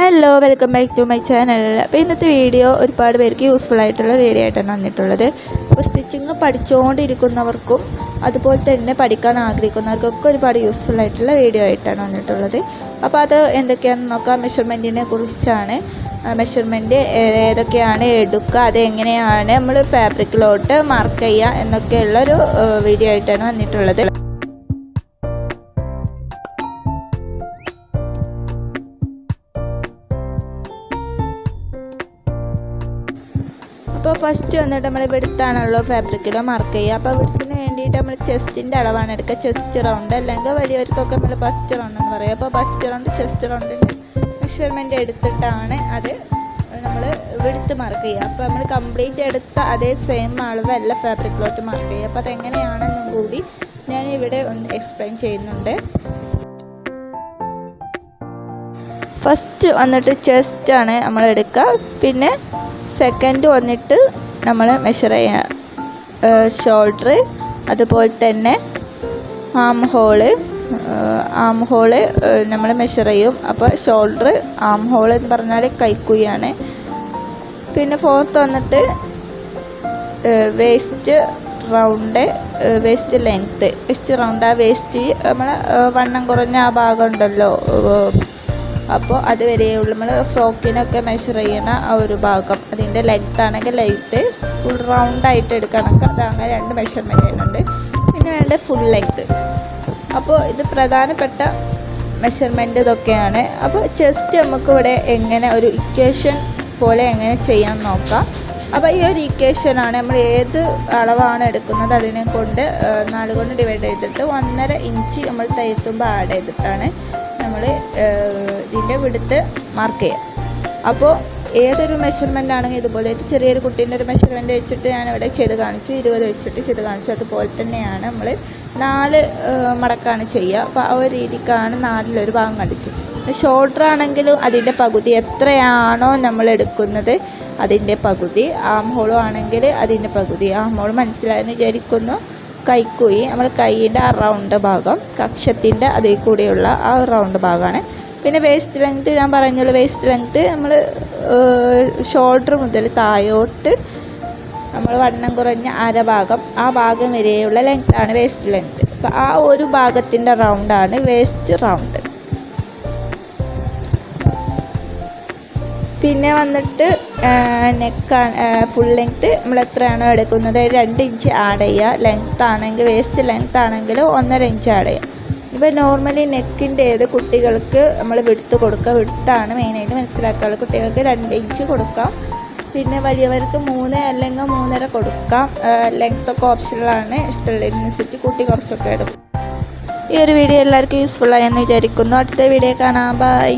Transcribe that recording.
Hello, welcome back to my channel. അപ്പോൾ ഇന്നത്തെ video ഒരുപാട് പേർക്ക് യൂസ്ഫുൾ ആയിട്ടുള്ള വീഡിയോ ആയിട്ടാണ് വന്നിട്ടുള്ളത്. അപ്പോൾ സ്റ്റിച്ചിങ് പഠിച്ചുകൊണ്ടിരിക്കുന്നവർക്കും അതുപോലെ തന്നെ പഠിക്കാൻ ആഗ്രഹിക്കുന്നവർക്കൊക്കെ ഒരുപാട് യൂസ്ഫുൾ ആയിട്ടുള്ള വീഡിയോ ആയിട്ടാണ് വന്നിട്ടുള്ളത്. അപ്പോൾ അത് എന്തൊക്കെയാണെന്ന് നോക്കാം. മെഷർമെൻറ്റിനെ കുറിച്ചാണ്. മെഷർമെൻറ്റ് ഏതൊക്കെയാണ് എടുക്കുക, അതെങ്ങനെയാണ് നമ്മൾ ഫാബ്രിക്കിലോട്ട് മാർക്ക് ചെയ്യുക എന്നൊക്കെയുള്ളൊരു വീഡിയോ ആയിട്ടാണ് വന്നിട്ടുള്ളത്. അപ്പോൾ ഫസ്റ്റ് വന്നിട്ട് നമ്മൾ വെടുത്താണല്ലോ ഫാബ്രിക്കിലോ മാർക്ക് ചെയ്യുക. അപ്പോൾ വെടുത്തിന് വേണ്ടിയിട്ട് നമ്മൾ ചെസ്റ്റിൻ്റെ അളവാണ് എടുക്കുക. ചെസ്റ്റ് റൗണ്ട് അല്ലെങ്കിൽ വലിയവർക്കൊക്കെ നമ്മൾ ബസ്റ്റ് റൗണ്ട് എന്ന് പറയും. അപ്പോൾ ബസ്റ്റ് റൗണ്ട് ചെസ്റ്റ് റൗണ്ടിൻ്റെ മെഷർമെൻറ്റ് എടുത്തിട്ടാണ് അത് നമ്മൾ വെടുത്ത് മാർക്ക് ചെയ്യുക. അപ്പോൾ നമ്മൾ കംപ്ലീറ്റ് എടുത്ത അതേ സെയിം അളവല്ല ഫാബ്രിക്കിലോട്ട് മാർക്ക് ചെയ്യുക. അപ്പോൾ അതെങ്ങനെയാണെന്നും കൂടി ഞാൻ ഇവിടെ ഒന്ന് എക്സ്പ്ലെയിൻ ചെയ്യുന്നുണ്ട്. ഫസ്റ്റ് വന്നിട്ട് ചെസ്റ്റാണ് നമ്മൾ എടുക്കുക. പിന്നെ സെക്കൻഡ് വന്നിട്ട് നമ്മൾ മെഷർ ചെയ്യുക ഷോൾഡർ, അതുപോലെ തന്നെ ആം ഹോള് നമ്മൾ മെഷർ ചെയ്യും. അപ്പോൾ ഷോൾഡർ, ആം ഹോൾ എന്ന് പറഞ്ഞാൽ കൈക്കുഴിയാണ്. പിന്നെ ഫോർത്ത് വന്നിട്ട് waste round, waste length, waste round. ആ വേസ്റ്റ് നമ്മൾ വണ്ണം കുറഞ്ഞ ആ ഭാഗം ഉണ്ടല്ലോ, അപ്പോൾ അത് വരെയുള്ള നമ്മൾ ഫ്രോക്കിനൊക്കെ മെഷർ ചെയ്യുന്ന ആ ഒരു ഭാഗം, അതിൻ്റെ ലെങ്ത്ത് ആണെങ്കിൽ ലെങ്ത്ത്, ഫുൾ റൗണ്ടായിട്ട് എടുക്കണമെങ്കിൽ അത് അങ്ങനെ രണ്ട് മെഷർമെൻറ്റ് ചെയ്യുന്നുണ്ട്. പിന്നെ വേണ്ട ഫുൾ ലെങ്ത്ത്. അപ്പോൾ ഇത് പ്രധാനപ്പെട്ട മെഷർമെൻറ്റ് ഇതൊക്കെയാണ്. അപ്പോൾ ചെസ്റ്റ് നമുക്ക് ഇവിടെ എങ്ങനെ ഒരു ഇക്വേഷൻ പോലെ എങ്ങനെ ചെയ്യാൻ നോക്കാം. അപ്പോൾ ഈ ഒരു ഇക്വേഷനാണ് നമ്മൾ ഏത് അളവാണ് എടുക്കുന്നത് അതിനെ കൊണ്ട് 4 കൊണ്ട് ഡിവൈഡ് ചെയ്തിട്ട് 1.5 ഇഞ്ച് നമ്മൾ തയ്യത്തുമ്പോൾ ആഡ് ചെയ്തിട്ടാണ് നമ്മൾ ഇതിൻ്റെ വിടുത്ത് മാർക്ക് ചെയ്യുക. അപ്പോൾ ഏതൊരു മെഷർമെൻ്റ് ആണെങ്കിൽ ഇതുപോലെ ചെറിയൊരു കുട്ടീൻ്റെ ഒരു മെഷർമെൻറ്റ് വെച്ചിട്ട് ഞാനിവിടെ ചെയ്ത് കാണിച്ചു, 20 വെച്ചിട്ട് ചെയ്ത് കാണിച്ചു. അതുപോലെ തന്നെയാണ് നമ്മൾ 4 മടക്കാണ് ചെയ്യുക. അപ്പോൾ ആ ഒരു രീതിക്കാണ് 4-1 ഭാഗം കണ്ടിച്ചത്. ഷോൾഡർ ആണെങ്കിലും അതിൻ്റെ പകുതി എത്രയാണോ നമ്മൾ എടുക്കുന്നത് അതിൻ്റെ പകുതി, ആം ഹോളും ആണെങ്കിൽ അതിൻ്റെ പകുതി. ആം ഹോൾ മനസ്സിലായെന്ന് വിചാരിക്കുന്നു. കൈക്കുഴി നമ്മൾ കൈയിൻ്റെ ആ റൗണ്ട് ഭാഗം, കക്ഷത്തിൻ്റെ അതിൽ കൂടെയുള്ള ആ റൗണ്ട് ഭാഗമാണ്. പിന്നെ വേസ്റ്റ് ലെങ്ത്ത് ഞാൻ പറഞ്ഞുള്ളൂ. വേസ്റ്റ് ലെങ്ത്ത് നമ്മൾ ഷോൾഡർ മുതൽ താഴോട്ട് നമ്മൾ വണ്ണം കുറഞ്ഞ അരഭാഗം, ആ ഭാഗം വരെയുള്ള ലെങ്ത്താണ് വേസ്റ്റ് ലെങ്ത്ത്. അപ്പോൾ ആ ഒരു ഭാഗത്തിൻ്റെ റൗണ്ടാണ് വേസ്റ്റ് റൗണ്ട്. പിന്നെ വന്നിട്ട് ഫുൾ ലെങ്ത്ത് നമ്മൾ എത്രയാണോ എടുക്കുന്നത് 2 ഇഞ്ച് ആഡ് ചെയ്യുക. ലെങ്ത്ത് ആണെങ്കിൽ വേസ്റ്റ് ലെങ്ത്ത് ആണെങ്കിൽ 1.5 ഇഞ്ച് ആഡ് ചെയ്യുക. ഇപ്പോൾ നോർമലി നെക്കിൻ്റെ കുട്ടികൾക്ക് നമ്മൾ വിടുത്ത് കൊടുക്കുക. വിടുത്താണ് മെയിനായിട്ട് മനസ്സിലാക്കുക. കുട്ടികൾക്ക് 2 ഇഞ്ച് കൊടുക്കാം. പിന്നെ വലിയവർക്ക് 3 അല്ലെങ്കിൽ 3.5 കൊടുക്കാം. ലെങ്ത്തൊക്കെ ഓപ്ഷനിലാണ്, ഇഷ്ടമുള്ളതിനനുസരിച്ച് കൂട്ടി കുറച്ചൊക്കെ എടുക്കും. ഈ ഒരു വീഡിയോ എല്ലാവർക്കും യൂസ്ഫുള്ളായെന്ന് വിചാരിക്കുന്നു. അടുത്ത വീഡിയോ കാണാം. ബൈ.